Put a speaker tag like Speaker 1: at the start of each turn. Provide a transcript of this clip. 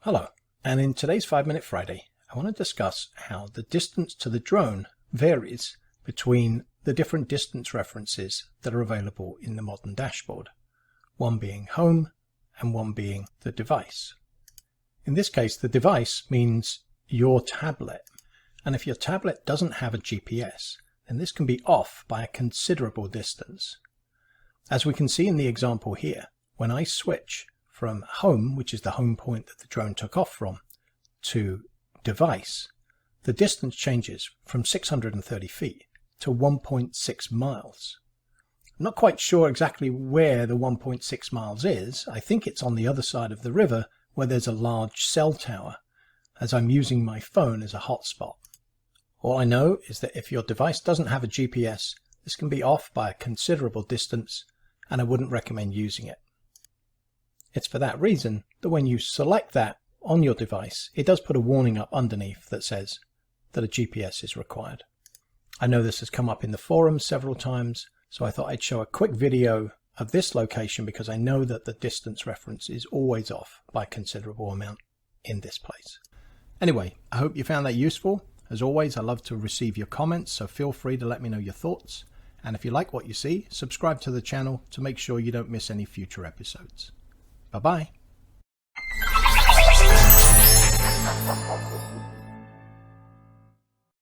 Speaker 1: Hello, and in today's 5-Minute Friday, I want to discuss how the distance to the drone varies between the different distance references that are available in the modern dashboard, one being home and one being the device. In this case, the device means your tablet, and if your tablet doesn't have a GPS, then this can be off by a considerable distance. As we can see in the example here, when I switch from home, which is the home point that the drone took off from, to device, the distance changes from 630 feet to 1.6 miles. I'm not quite sure exactly where the 1.6 miles is. I think it's on the other side of the river where there's a large cell tower, as I'm using my phone as a hotspot. All I know is that if your device doesn't have a GPS, this can be off by a considerable distance, and I wouldn't recommend using it. It's for that reason that when you select that on your device, it does put a warning up underneath that says that a GPS is required. I know this has come up in the forums several times, so I thought I'd show a quick video of this location because I know that the distance reference is always off by a considerable amount in this place. Anyway, I hope you found that useful. As always, I love to receive your comments, so feel free to let me know your thoughts. And if you like what you see, subscribe to the channel to make sure you don't miss any future episodes. Bye-bye.